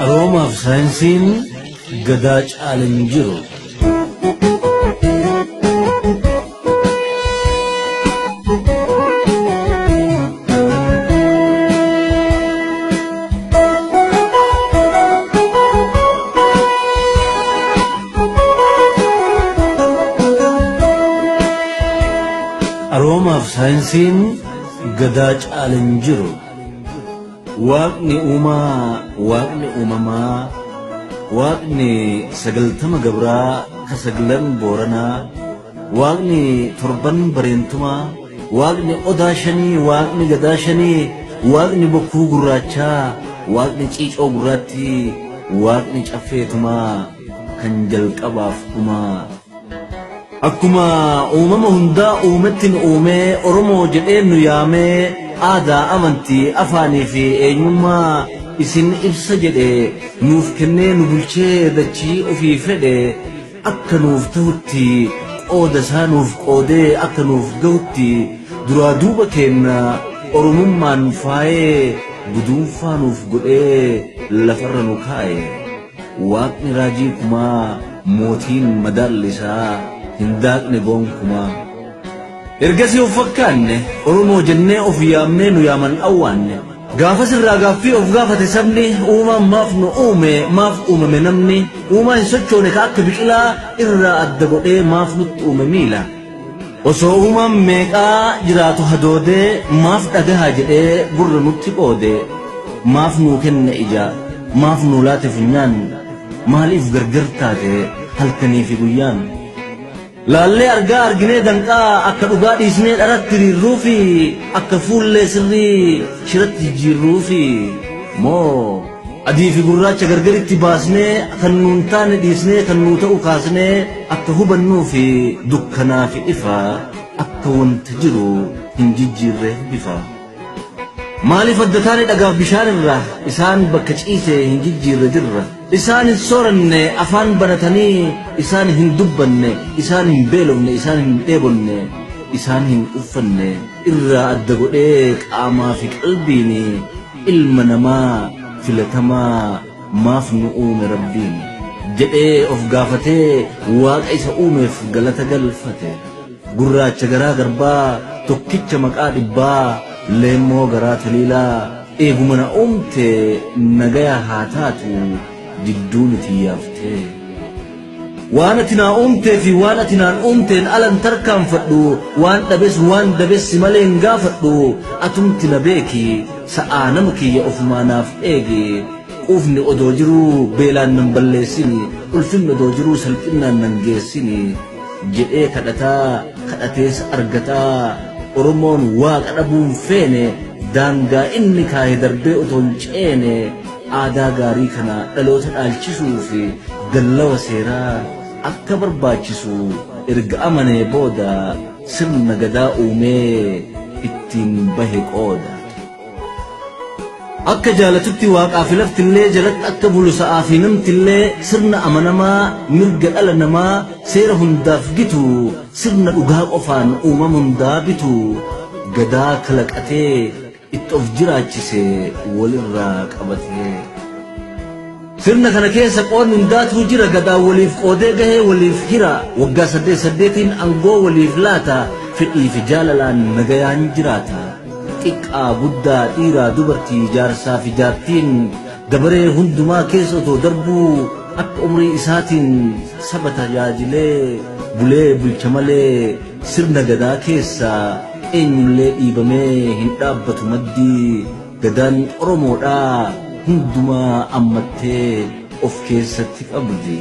Aroma of Science Gadach Alinjiro. Aroma of Science Gadach Alinjiro. Waaqni uumamaa Waaqni sagaltama gabraa ka saglan booranaa Waaqni torban bareentumaa Waaqni odaa shanii Waaqni gadaa shanii Waaqni bokkuu gurraachaa Waaqni ciicoo gurraatti Waaqni caffeetumaa kan jalqabaaf dhumaa akkuma uumama hundaa uumettiin uumee Oromoo jedhee nu yaamee aadaa amantii afaanii fi eenyummaa isin ibsa jedhe nuuf kennee nu bulchee dachii ofii fedhe akka nuuf ta'utti qooda isaa nuuf qoodee akka nuuf ga'utti duraa duuba keenya oromummaan faayee guduunfaa nuuf godhee lafarra nu kaa'e Waaqni raajii kumaa mootiin madaallisaa hin daaqne gonkumaa ergasii of fakkaanne Oromoo jennee of yaamnee nu yaaman awwaanne gaafa sirraa gaaffii of gaafate sabni uumaan maaf nu uume maaf uumame namni uumaa hin sochoone ka akka biqilaa irraa adda godhee maaf nutti uume miila osoo uumaan meeqaa jiraatu hadoodee maaf dhagahaa jedhee gurra nutti qoode maaf nuu kenne ija maaf nuu laate funyaan maaliif gargar taate halkanii fi guyyaan laallee argaa arginee danqaa akka dhugaa dhiisnee dharatti riirruufi akka fuullee sirrii shiratti jijjiirruufi moo adii fi gurraacha gargaritti baasnee kan nuun taane dhiisnee kan nuu ta'u kaasnee akka hubannuufi dukkanaa fi ifa akka wanta jiru hin jijjiirre bifa maaliif adda taane dhagaaf bishaan irraa isaan bakka ciise hin jijjiirre jirra isaan hin sooranne afaan banatanii isaan hin dubbanne isaan hin beelofne isaan hin dheebonne isaan hin uffanne irraa adda godhee qaamaa fi qalbiin ilma namaa filatamaa maaf nu uume rabbiin jedhee of gaafatee waaqa isa uumeef galata galfate gurraacha garaa garbaa tokkicha maqaa dhibbaa leemmoo garaa taliilaa eeguma na uumte nagaya haa taatu jidduun itti yaaftee waan ati naa uumtee fi waan ati naan uumteen alan tarkaanfadhu waan dhabes waan dabessi malee hin gaafadhu atumti na beeki sa'aa nama kiyya ofumaa naaf eegi quufni odoo jiruu beelaan nan balleessini ulfinni odoo jiruu salphinnaan nan geessini jedhee kadhatees argataa Oromoon waaqa dhabuun feene daangaa inni kaa'e darbee otoo hin ceene aadaa gaarii kana dhaloota dhaalchisuu fi dallawa seeraa akka barbaachisu erga amanee booda sirna gadaa uumee ittiin bahe qooda akka jaalatutti waaqaa fi laftillee jalatti akka bulu sa'aa fi namtillee sirna amanamaa mirga dhala namaa seera hundaaf gitu sirna dhugaa qofaan uumama hundaa bitu gadaa kalaqatee itti of jiraachise walirraa qabatee sirna kana keessa qoodni hundaatu jira gadaa waliif qoodee gahee waliif hira waggaa 8 angoo waliif laata fedhii fi jaalalaan nagayaan jiraata xiqqaa guddaa dhiiraa dubartii jaarsaa fi jaartiin dabaree hundumaa keessa otoo darbuu akka umrii isaatiin saba tajaajilee bulee bulcha malee sirna gadaa keessa eenyullee dhiibamee hin dhaabbatu maddii gadaan Oromoodhaa hundumaa ammattee of keessatti qabdi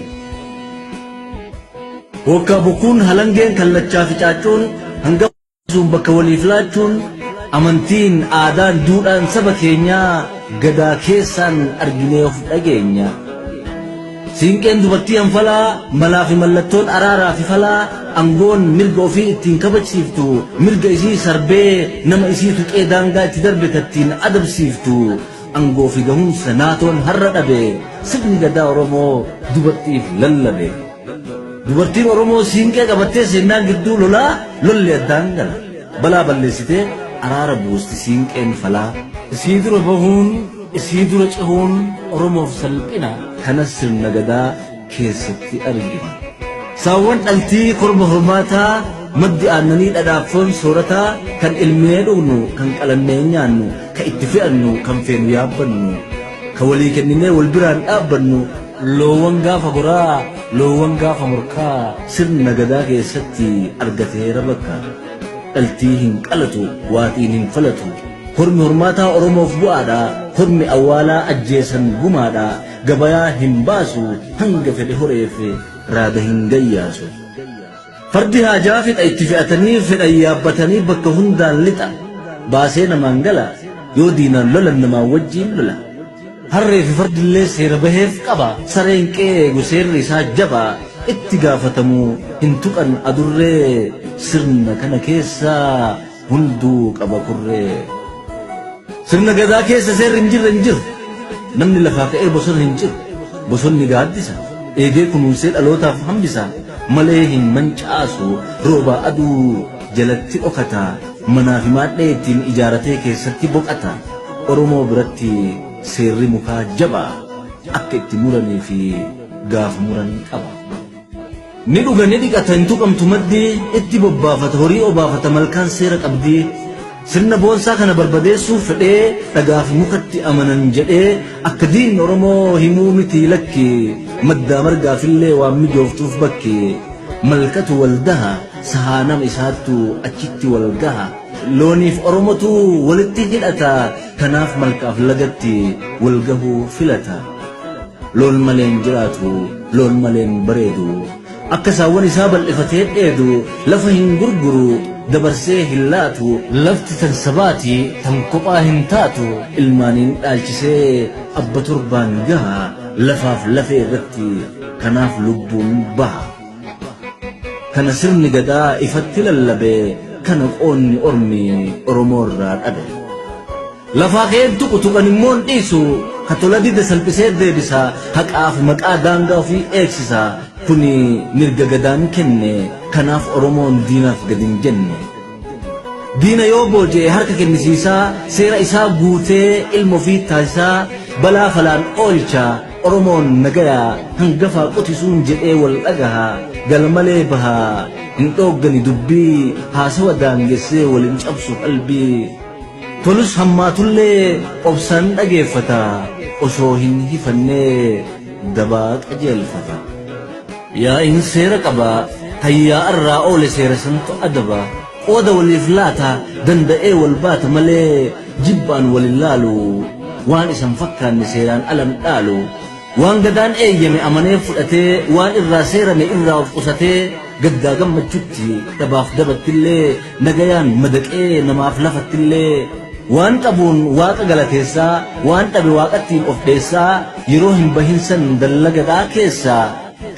waggaa bokkuun halangeen kallachaa fi caacuun hanga bakka waliif laachuun amantiin aadaan duudhaan saba keenyaa gadaa keessaan arginee of dhageenya siinqeen dubartii hanfalaa malaa fi mallattoon araaraa fi falaa angoon mirga ofii ittiin kabajsiiftu mirga isii sarbee nama isii tuqee daangaa itti darbe kattiin adabsiiftu angoo fi gahumsa naatoon har'a dhabe sirni gadaa Oromoo dubartiif lallabe dubartiin Oromoo siinqee qabattee seenaan gidduu lolaa lolli addaan gala balaa balleessitee araara buusti siinqeen falaa isii dura bahuun isii dura cehuun Oromoof salphina kanas sirna gadaa keessatti argina saawwan dhaltii korma hormaataa maddi aannanii dhadhaaffoon soorataa kan ilmee dhugnu kan qalannee nyaannu ka itti fe'annu kan feenu yaabbannu ka walii kenninee wal biraan dhaabbannu loowwan gaafa goraa loowwan gaafa morkaa sirna gadaa keessatti argateera bakka dhaltii hin qalatu waaxiin hin falatu kormi hormaataa Oromoof bu'aadha kormi awwaalaa ajjeesan gumaadha gabayaa hin baasu hanga fedhe horeefe raada hin gayyaasu fardi haajaa fixa itti fe'atanii fedhan yaabbatanii bakka hundaan lixa baasee namaan gala yoo diinaan lolan namaan wajjiin lola harree fi fardillee seera baheef qaba sareen qeegu seerri isaa jaba itti gaafatamu hin tuqan adurree sirna kana keessaa hunduu qaba kurree sirna gadaa keessa seerri hin jiru namni lafaa ka'ee bosona hin jiru bosonni gaaddisa eegee kunuunsee dhalootaaf hambisa malee hin mancaasu rooba aduu jalatti dhokata manaa fi maadhee ittiin ijaaratee keessatti boqata Oromoo biratti seerri mukaa jaba akka itti muranii fi gaafa muran qaba ni dhuga ni dhiqata hin tuqamtu maddii itti bobbaafata horii obaafata malkaan seera qabdii sirna boonsaa kana barbadeessuuf fedhee dhagaa fi mukatti amanan jedhee akka diinni Oromoo himuu miti lakki maddaa margaafillee waan mijooftuuf bakki malkatu waldaha sahaanama isaattu achitti walgaha looniif Oromotu walitti hidhata kanaaf malkaaf lagatti walgahuu filata loon maleen jiraatu loon maleen bareedu akka saawwan isaa bal'ifatee dheedu lafa hin gurguru dabarsee hin laatu lafti tan sabaati tan kophaa hin taatu ilmaaniin dhaalchisee abba torbaan gaha lafaaf lafee irratti kanaaf lubbuun baha kana sirni gadaa ifatti lallabe kana qoonni ormi Oromoo irraa dhabe lafaa ka'een tuqan immoo dhiisu katola dida salphisee deebisa haqaaf maqaa daangaa ofii eegsisa kuni mirga gadaan kenne kanaaf Oromoon diinaaf gad hin jenne diina yoo booji'e harka kennisiisaa seera isaa guutee ilma ofii taasisaa balaa falaan oolcha Oromoon nagayaa hangafaa qotisuun jedhee wal dhagaha galmalee bahaa hin dhooggani dubbii haasawa daangessee waliin cabsu qalbii tolus hammaatullee obsaan dhageeffata osoo hin hifannee dabaa qajeelfata yaa'iin seera qaba hayyaa irraa oole seera santu adaba qooda waliif laata danda'ee wal baata malee jibbaan walin laalu waan isan fakkaanne seeraan alam dhaalu waan gadaan eeyyame amanee fudhatee waan irraa seerame irraa of qusatee gaddaa gammachutti dhabaaf dabattillee nagayaan madaqee namaaf lafattillee waan qabuun waaqa galateessaa waan dhabe waaqattiin of dheessaa yeroo hin bahinsan dallagadhaa keessaa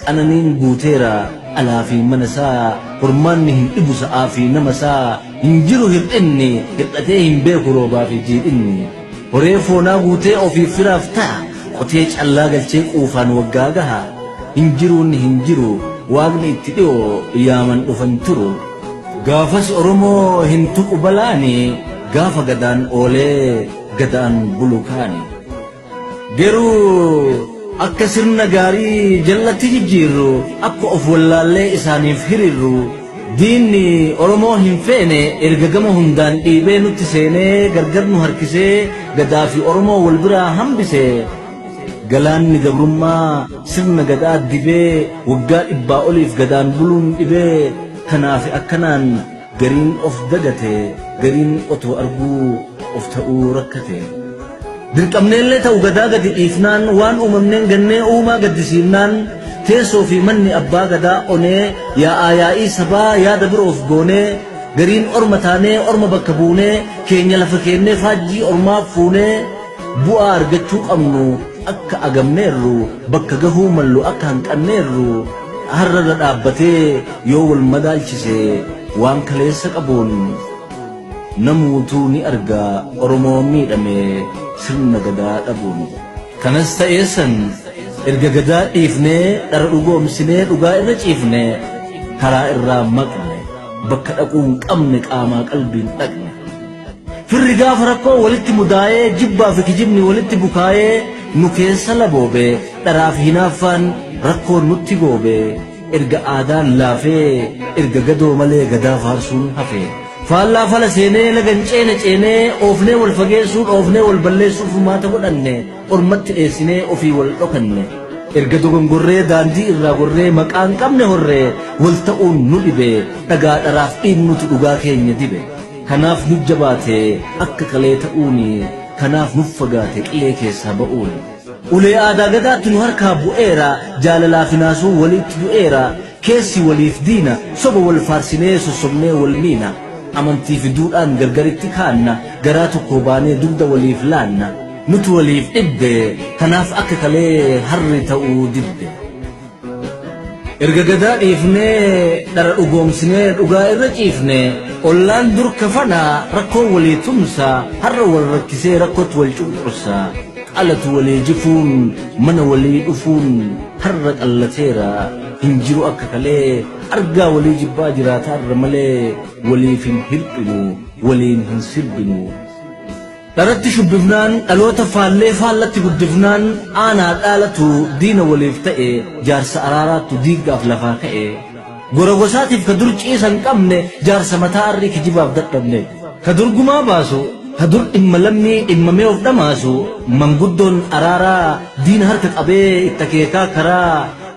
qananiin guuteera alaa fi mana isaa hormaanni hin dhibu sa'aa fi nama isaa hin jiru hir'inni hir'atee hin beeku roobaa fi jiidhinni horee foonaa guutee ofiif firaaf ta'a qotee callaa galchee quufaan waggaa gaha hin jiru waaqni itti dhi'oo yaaman dhufan turu gaafas Oromoo hin tuqu balaani gaafa gadaan oolee gadaan bulu kaani garuu akka sirna gaarii jallatti jijjiirru akka of wallaallee isaaniif hiriirru diinni Oromoo hin feene erga gama hundaan dhiibee nutti seenee gargar nu harkisee gadaa fi Oromoo wal biraa hambisee galaanni gabrummaa sirna gadaa dibee waggaa 100 oliif gadaan buluun dhibee kanaaf akkanaan gariin of dagate gariin otoo arguu of ta'uu rakkate dirqamneellee ta'u gadaa gadi dhiifnaan waan uumamneen gannee uumaa gaddisiifnaan teessoo fi manni abbaa gadaa onee yaa'ii sabaa yaada biroof goonee gariin orma taanee orma bakka buunee keenya lafa keennee faajjii ormaaf fuunee bu'aa argachuu qabnu akka agamneerru bakka gahuu mallu akka hanqanneerru har'arra dhaabbatee yoo wal madaalchise waan kaleessa qabuun namuutuu ni argaa Oromoo miidhame sirna gadaa dhabuun kanas ta'eessan erga gadaa dhiifnee dhara dhugoomsinee dhugaa irra ciifne karaa irraa maqne bakka dhaquu hin qabne qaamaa qalbiin dhaqne firri gaafa rakkoo walitti mudaa'ee jibbaa fi kijibni walitti bukaa'ee nu keessa laboobee dharaaf hinaaffaan rakkoon nutti goobee erga aadaan laafee erga gadoo malee gadaa faarsuun hafee faallaa fala seenee lagan ceenee oofnee wal fageessuun oofnee wal balleessuuf furmaata godhanne ormatti dheessinee ofii wal dhokanne erga dogongorree daandii irraa gorree maqaan qabne horree wal ta'uun nu dhibe dhagaa dharaaf dhiignutu dhugaa keenya dibe kanaaf nu jabaate akka kalee ta'uuni kanaaf nuuf fagaate qilee keessaa ba'uuni ulee aadaa gadaatti nu harkaa bu'eera jaalalaa fi naasuu walitti du'eera keessi waliif diina soba wal faarsinee sossobnee wal miina amantii fi duudhaan gargaritti kaanna garaa tokko baanee dugda waliif laanna nuti waliif dhibbe kanaaf akka kalee harri ta'uu dibbe erga gadaa dhiifnee dhara dhugoomsinee dhugaa irra ciifne ollaan dur kafana rakkoo walii tumsa har'a wal rakkisee rakkootti wal cunqursa qalatu walii jifuun mana walii dhufuun har'a qallateera hin jiru akka kalee argaa walii jibbaa jiraataarra malee waliif hin hir'inu waliin hin sirbinu dharatti shubbifnaan dhaloota faallee faallatti guddifnaan aanaa dhaalatu diina waliif ta'e jaarsa araaraattu diiggaaf lafaa ka'e gora gosaatiif ka dur ciisan qabne jaarsa mataa arrii kijibaaf dadhabne ka dur gumaa baasu ka dur dhimma lammii dhimmamee of dhamaasu manguddoon araaraa diina harka qabee itti akeekaa karaa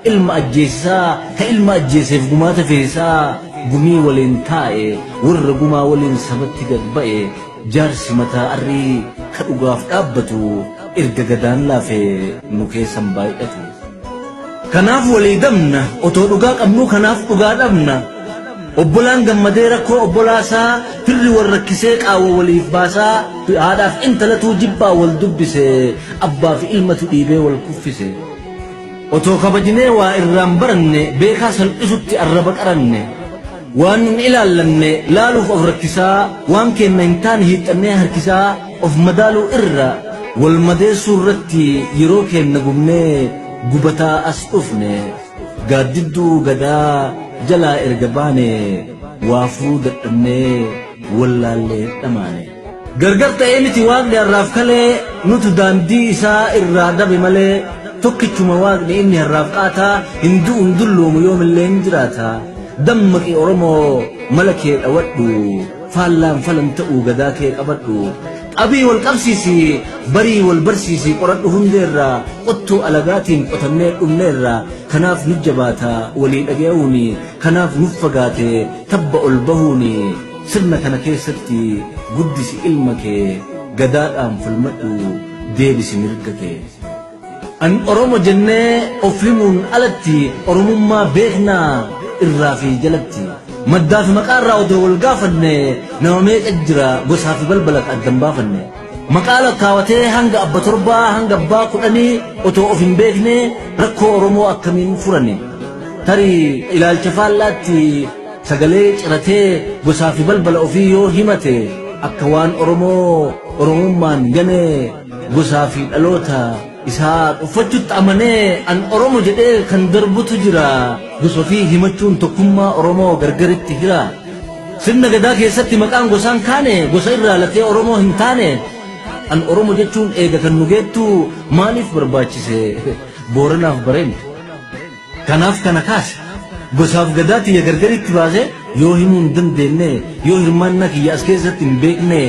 ilma ajjeesisaa ka ilma ajjeeseef gumaata feesisaa gumii waliin taa'e warra gumaa waliin sabatti gad ba'e jaarsi mataa arrii ka dhugaaf dhaabbatu erga gadaan laafee nu keessan baay'atu kanaaf walii dabna otoo dhugaa qabnu kanaaf dhugaa dhabna obbolaan gammadee rakkoo obbolaasaa firri wal rakkisee qaawwa waliif baasaa haadhaaf intalatuu jibbaa wal dubbise abbaa fi ilmatu dhiibee wal kuffise otoo kabajinee waa irraan baranne beekaa salphisutti arraba qaranne waan hin ilaallanne laaluuf of rakkisaa waan keenna hin taane hiixannee harkisaa of madaaluu irra wal madeessuu irratti yeroo keenna gubnee gubataa as dhufne gaaddidduu gadaa jalaa erga baane waafuu dadhabnee wallaallee dhamaane gargar ta'ee miti waaqni harraaf kalee nutu daandii isaa irraa dabe malee tokkichuma waaqni inni harraaf qaataa hin du'u hin dulloomu yoomillee hin jiraata dammaqi oromoo mala kee dhawadhu faallaan falan ta'uu gadaa kee qabadhu qabii wal qabsiisi barii wal barsiisi qoradhu hundeerraa qottuu alagaatiin qotannee dhumneerraa kanaaf nu jabaata walii dhaga'uuni kanaaf nuuf fagaate tabba ol bahuuni sirna kana keessatti guddisi ilma kee gadaadhaan falmadhu deebisi mirga kee an oromo jennee of himuun alatti oromummaa beeknaa irraa fi jalatti maddaa fi maqaarraa odoo wal gaafanne nama meeqa jira gosaa fi balbala addan baafanne maqaa lakkaawatee hanga abba torbaa hanga abbaa kudhanii otoo of hin beekne rakkoo oromoo akkamiin furane tarii ilaalcha faallaatti sagalee ciratee gosaa fi balbala ofii yoo himate akka waan oromummaan ganee gosaa fi dhaloota isaa uffachuutti amanee an oromo jedhee kan darbutu jira gosa ofii himachuun tokkummaa oromoo gargaritti hira sirna gadaa keessatti maqaan gosaan kaane gosa irraa latee oromoo hin taane an oromo jechuun eega kan nu geettu maaliif barbaachise booranaaf bareente kanaaf kana kaase gosaaf gadaa tiyya gargaritti baase yoo himuu hin dandeenye yoo hirmaannaa kiyya as keessatti hin beekne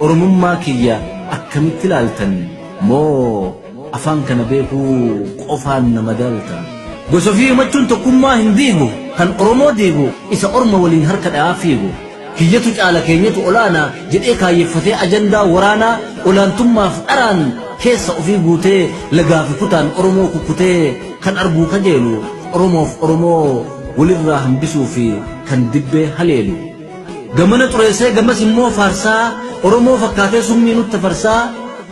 oromummaa kiyya akkamitti ilaaltan moo afaan kana beekuu qofaan nama daaltan gosa ofii himachuun tokkummaa hin diigu kan oromoo diigu isa orma waliin harka dha'aa fiigu kiyyatu caala keenyatu olaanaa jedhee kaayyeffatee ajandaa waraanaa olaantummaaf dharaan keessa ofii guutee lagaa fi kutaan oromoo kukkutee kan arguu kajeelu oromoof oromoo walirraa hambisuu fi kan dibbee haleelu gamana xureessee gamas immoo faarsaa oromoo fakkaatee summii nutti farsaa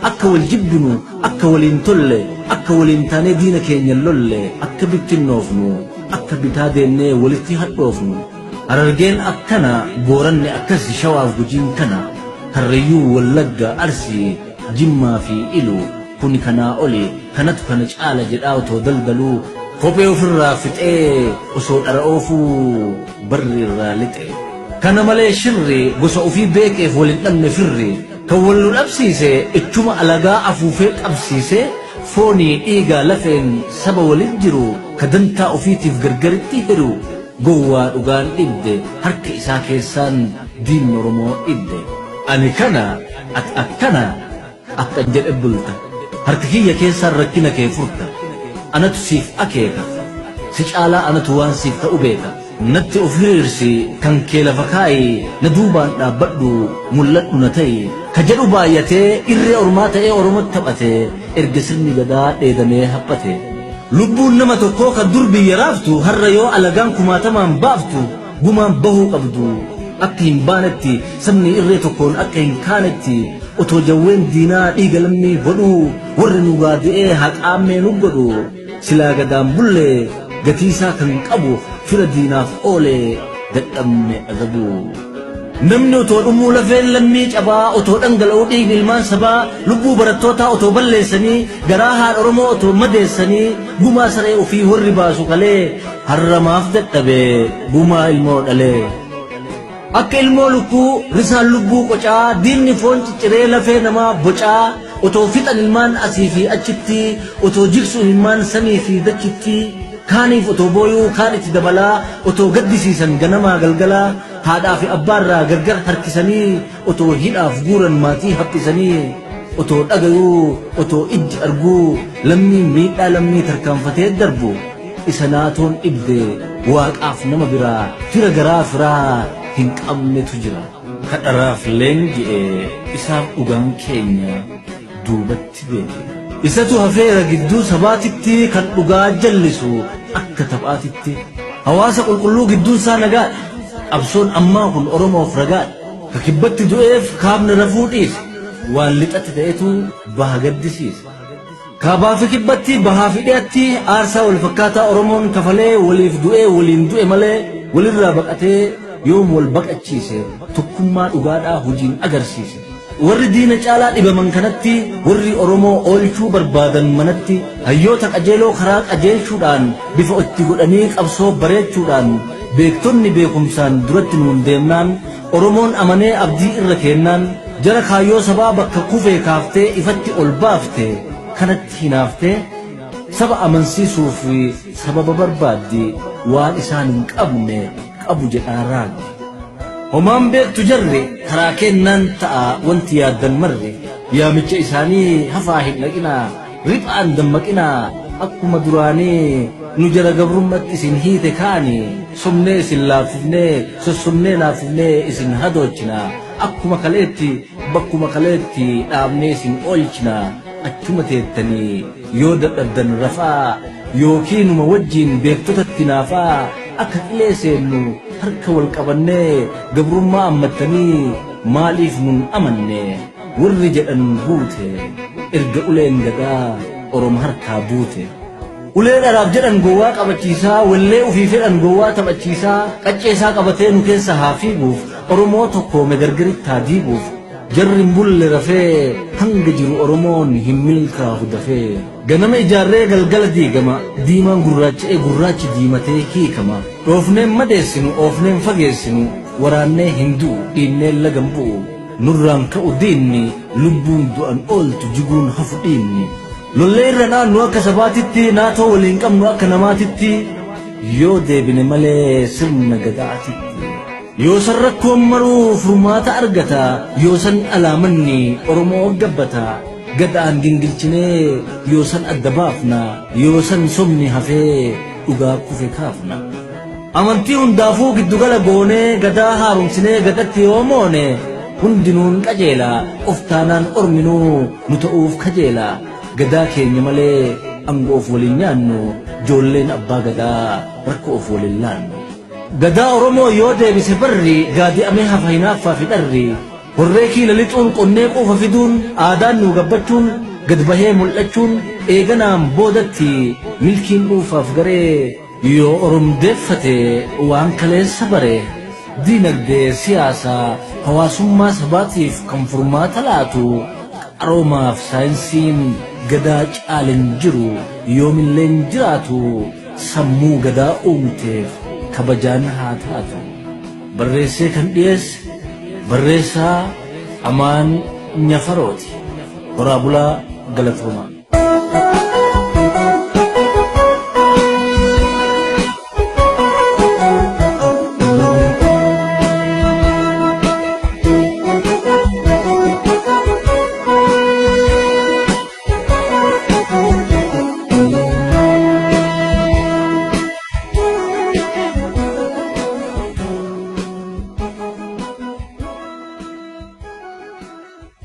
akka wal jibbinu akka waliin tolle akka waliin taanee diina keenya lolle akka bittinnoofnu akka bitaa deennee walitti hadhoofnu harargeen akkana booranne akkasi shawaaf gujiin kana harreeyyuu wallagga arsii jimmaa fi ilu كوني كنا أولي كانت كنا على جداو تودلدلو كوبيو في الرافت أصول أرأوفو بري الرالتي كان مالي شري قصو في بيك ولنن فري كولو الأبسيسي اتشما ألغا أفوفيك أبسيسي فوني إيغا لفين سبا ولنجرو كدنتا أفيتي في غرغرتي هرو قوة أغان إبدي هرك إساكي سان دين نرمو إبدي أني كان أتأكنا أتأجل إبلتا هركية كيسار ركينا كيفرتا أنا تسيف أكيكا سيجالا أنا توان سيف تأوبيكا نت أفريرسي كان كيلا فكاي ندوبان نابدو ملت نتاي كجدو بايته إرّي أرماته أرمت تبأته إرجسني جدا إدمي هبته لبون نما تكو كدربي يرافتو هرّيو ألغان كما تمام بافتو بمان بهو قبدو أكين بانتي سمني إرّي تكون أكين كانتي أتوجوين دينا إيغلمي بدو ورنو غادي هات آمي نبدو سلا قدام بلي قتيسا كان قبو فردينا فأولي دقم أغدو نمنو تو أمو لفين لميج أبا أتو أنجل أوديق المان سبا لبو برطوتا أتو بلسني قراها الأرمو أتو مدسني بما سرعو في ورباسو كالي هرما أفدت تبي بما الموت عليه أك ilmoo lukkuu risaan lubbuu qocaa diinni foon cicciree lafee namaa bocaa otoo fixan ilmaan asii fi achitti otoo jigsuun ilmaan samii fi dachitti kaaniif otoo booyuu kaan itti dabalaa otoo gaddisiisan ganamaa galgalaa haadhaa fi abbaarraa gargar harkisanii otoo hidhaaf guuran maatii haphisanii otoo dhagayuu otoo ijji arguu lammii miidhaa lammii tarkaanfatee darbu isa naatoon ibdee waaqaaf nama biraa fira garaa firaa هنك أمني تجرا كأراف لنجي إساف أغان كينيا دوبت بي إساتو هفيرا قدو سباتتي كان أغا جلسو أكتب آتتي هواسا قلقلو قدو سانقات أبسون أماكن أرمو فرقات ككبت دوئف كابن رفوتيس واللت أتدأتو بها قدسيس كابا في كبتي بها في دياتي آرسا والفكاتا أرمون كفالي وليف دوئي ولين دوئي مالي وللرابقاتي يوم والبقتشيسه تكما أغادا هجين أغرسيسه ورّي دين جالا إبا من كانتي ورّي أرومو أولشو بربادن منتي هيوتك أجيلو خراك أجيل شودان بفو اتقود أنيك أبسو بريد شودان بيكتوني بيكمسان درتنون ديمنان أرومون أماني أبدي إركينان جرى خايو سبابك كوفي كافتي إفتي أولبافتي كانت هنافتي سبا أمنسي صوفي سبب بربادي وان إسان أبني أبو جداران همام بيك تجري كراكين نانتا وانتي يادن مري يا مجا إساني هفاهد لكنا ربعان دمكنا أكو مدراني نجرى قبرمت إسن هيتي كاني سمني إسن لاففني سسمني لاففني إسن هدوچنا أكو مكاليتي بكو مكاليتي آمني إسن أولچنا أكتمتي التني يودت أبدن رفا يوكين موجين بيك تتتنافا أكد ليسينو هركا والقبني قبرما أمتني ماليف من أمني والرجل أنبوتي إرقا أولين قدا أرم هركا بوتي أولين أراب جلن قواك أبتشيسا واللي وفي فلن قوات أبتشيسا قجيسا قبتين كيسا هافيبوف أرموتكو مدرقريت تاديبوف جرم بول رفي هنججر أرمون هميلكا هدفي غنم إجارة غلغل ديغما ديما غراج ديمته هيكما أوفنين مدسنو أوفنين فغيسنو وراني هندو إني لغمبو نوران كأوديني لبون دوان أول تجيغون هفديني لوليرنا نوا كسباتتي ناتو ولينكم نوا كنماتتي يو ديبني مالي سرنا قدعتتي yoo sarrakkoon maruu furmaata argata yoo san alaamanni oromoo gabbata gadaan gingilchinee yoo san adda baafna yoo san somni hafee dhugaa kufe kaafna amantii hundaafuu giddugala goonee gadaa haaromsinee gadatti yoo moone hundinuun qajeela of taanaan orminuu nu ta'uuf kajeela gadaa keenya malee angoof waliin nyaannu joolleen abbaa gadaa rakkoo of waliin laannu غدا أرمو يودي بسبري غادي أميها فهنافا في دري والريكي لليتون قنيقو ففدون آدان نوغبتون قد بهيم اللتون إيغنام بودتي ملكين أوفا فقري يو أرم دفتي وانكالي سبري دينك دي سياسة هواسم ما سباتيف كنفرما تلاتو aroomaaf saayinsiin gadaa caalan jiru yoomilleen jiraatu sammuu gadaa uumteef kabajaan haa taatu. Barreessee kan dhiyeesse barreessaa Amaan Nyafarooti. Horaa bulaa Galatooma.